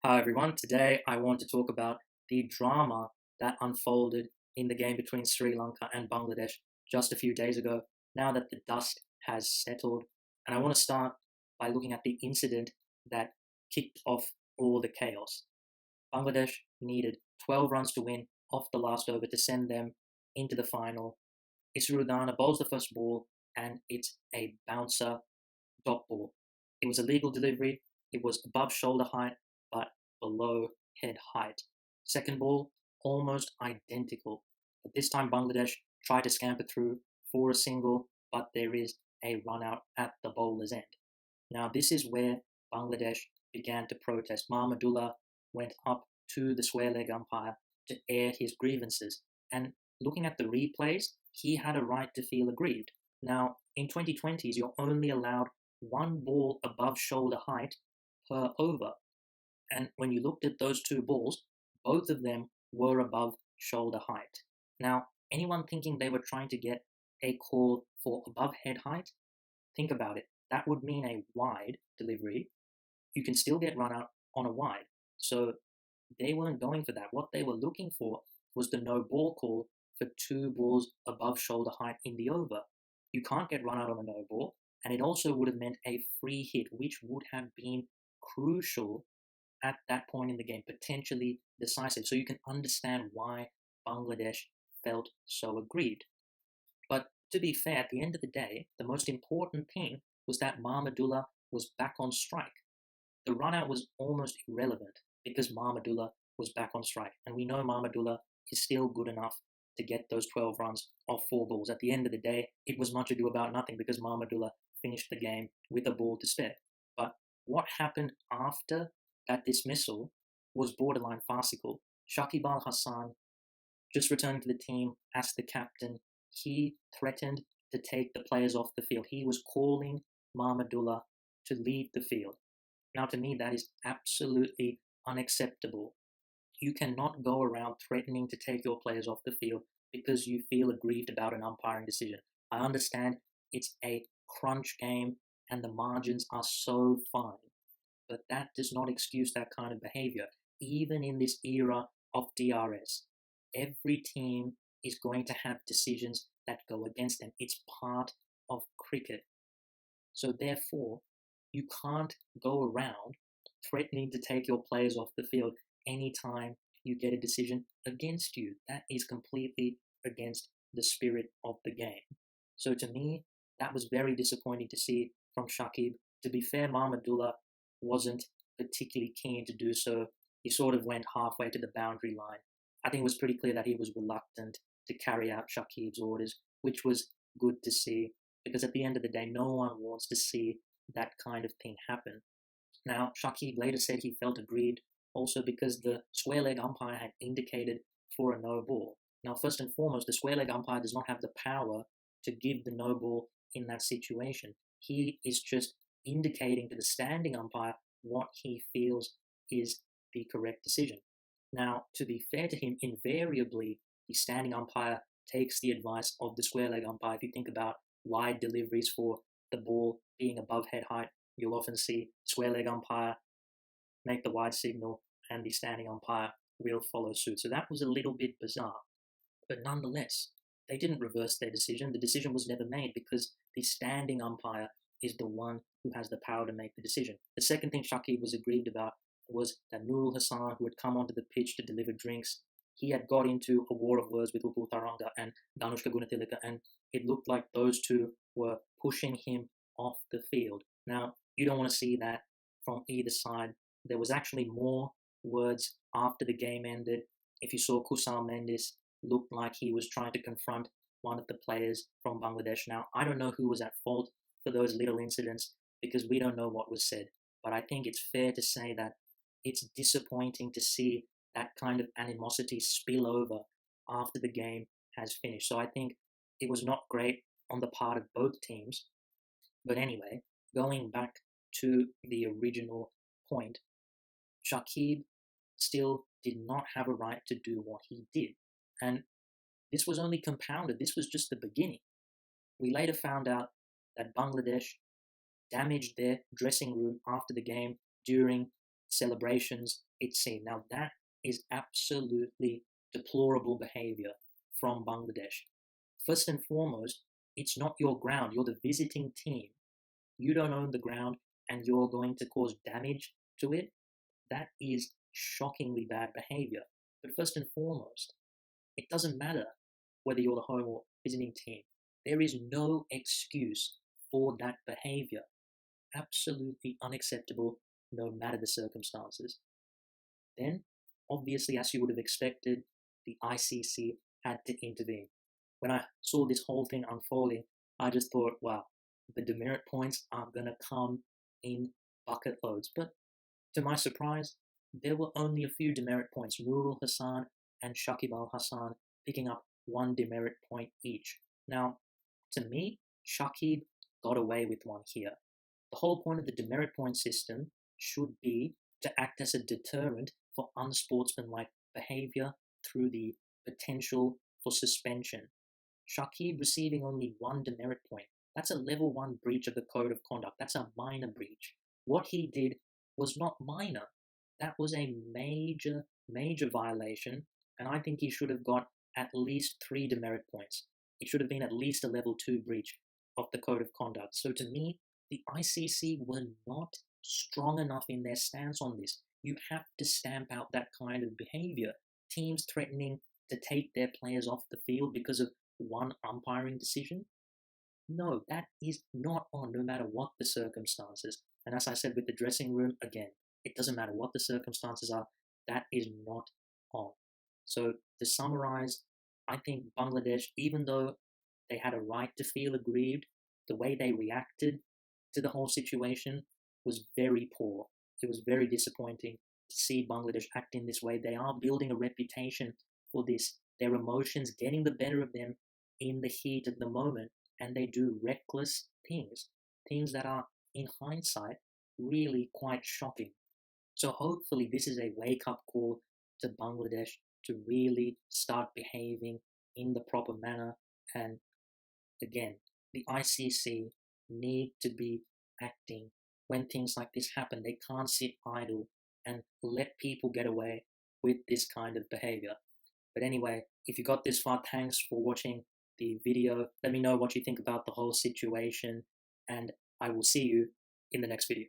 Hi everyone, today I want to talk about the drama that unfolded in the game between Sri Lanka and Bangladesh just a few days ago, now that the dust has settled. And I want to start by looking at the incident that kicked off all the chaos. Bangladesh needed 12 runs to win off the last over to send them into the final. Isrudana bowls the first ball, and it's a bouncer dot ball. It was a legal delivery. It was above shoulder height, but below head height. Second ball, almost identical. But this time Bangladesh tried to scamper through for a single, but there is a run out at the bowler's end. Now, this is where Bangladesh began to protest. Mahmudullah went up to the square leg umpire to air his grievances. And looking at the replays, he had a right to feel aggrieved. Now, in 2020s, you're only allowed one ball above shoulder height per over. And when you looked at those two balls, both of them were above shoulder height. Now, anyone thinking they were trying to get a call for above head height, think about it. That would mean a wide delivery. You can still get run out on a wide. So they weren't going for that. What they were looking for was the no ball call for two balls above shoulder height in the over. You can't get run out on a no ball, and it also would have meant a free hit, which would have been crucial at that point in the game, potentially decisive. So you can understand why Bangladesh felt so aggrieved. But to be fair, at the end of the day, the most important thing was that Mahmudullah was back on strike. The run out was almost irrelevant because Mahmudullah was back on strike. And we know Mahmudullah is still good enough to get those 12 runs off four balls. At the end of the day, it was much ado about nothing because Mahmudullah finished the game with a ball to spare. But what happened after that dismissal was borderline farcical. Shakib Al Hassan, just returning to the team as the captain, he threatened to take the players off the field. He was calling Mahmudullah to leave the field. Now, to me, that is absolutely unacceptable. You cannot go around threatening to take your players off the field because you feel aggrieved about an umpiring decision. I understand it's a crunch game and the margins are so fine, but that does not excuse that kind of behavior. Even in this era of DRS, every team is going to have decisions that go against them. It's part of cricket. So therefore, you can't go around threatening to take your players off the field anytime you get a decision against you. That is completely against the spirit of the game. So to me, that was very disappointing to see from Shakib. To be fair, Mahmudullah wasn't particularly keen to do so. He sort of went halfway to the boundary line. I think it was pretty clear that he was reluctant to carry out Shakib's orders, which was good to see, because at the end of the day, no one wants to see that kind of thing happen. Now, Shakib later said he felt aggrieved also because the square leg umpire had indicated for a no ball. Now, first and foremost, the square leg umpire does not have the power to give the no ball in that situation. He is just indicating to the standing umpire what he feels is the correct decision. Now, to be fair to him, invariably the standing umpire takes the advice of the square leg umpire. If you think about wide deliveries for the ball being above head height, you'll often see square leg umpire make the wide signal and the standing umpire will follow suit. So that was a little bit bizarre. But nonetheless, they didn't reverse their decision. The decision was never made because the standing umpire is the one who has the power to make the decision. The second thing Shakib was aggrieved about was that Nurul Hassan, who had come onto the pitch to deliver drinks, he had got into a war of words with Upul Taranga and Danushka Gunathilaka, and it looked like those two were pushing him off the field. Now, you don't want to see that from either side. There was actually more words after the game ended. If you saw Kusal Mendes, looked like he was trying to confront one of the players from Bangladesh. Now, I don't know who was at fault for those little incidents because we don't know what was said. But I think it's fair to say that it's disappointing to see that kind of animosity spill over after the game has finished. So I think it was not great on the part of both teams. But anyway, going back to the original point, Shakib still did not have a right to do what he did. And this was only compounded. This was just the beginning. We later found out that Bangladesh damaged their dressing room after the game during celebrations, it seemed. Now, that is absolutely deplorable behavior from Bangladesh. First and foremost, it's not your ground. You're the visiting team. You don't own the ground and you're going to cause damage to it. That is shockingly bad behavior. But first and foremost, it doesn't matter whether you're the home or visiting team. There is no excuse for that behavior. Absolutely unacceptable, no matter the circumstances. Then, obviously, as you would have expected, the ICC had to intervene. When I saw this whole thing unfolding, I just thought, wow, the demerit points are going to come in bucket loads. But to my surprise, there were only a few demerit points. Nurul Hassan and Shakib Al Hassan picking up one demerit point each. Now, to me, Shakib got away with one here. The whole point of the demerit point system should be to act as a deterrent for unsportsmanlike behavior through the potential for suspension. Shakib receiving only one demerit point. That's a level 1 breach of the code of conduct. That's a minor breach. What he did was not minor. That was a major, major violation, and I think he should have got at least 3 demerit points. It should have been at least a level 2 breach of the code of conduct. So to me, the ICC were not strong enough in their stance on this. You have to stamp out that kind of behavior. Teams threatening to take their players off the field because of one umpiring decision. No, that is not on, no matter what the circumstances. And as I said with the dressing room, again, it doesn't matter what the circumstances are, that is not on. So to summarize, I think Bangladesh, even though they had a right to feel aggrieved, the way they reacted to the whole situation was very poor. It was very disappointing to see Bangladesh act in this way. They are building a reputation for this, their emotions getting the better of them in the heat of the moment, and they do reckless things that are, in hindsight, really quite shocking. So hopefully this is a wake-up call to Bangladesh to really start behaving in the proper manner. And again, the ICC need to be acting when things like this happen. They can't sit idle and let people get away with this kind of behavior. But anyway, if you got this far, thanks for watching the video. Let me know what you think about the whole situation, and I will see you in the next video.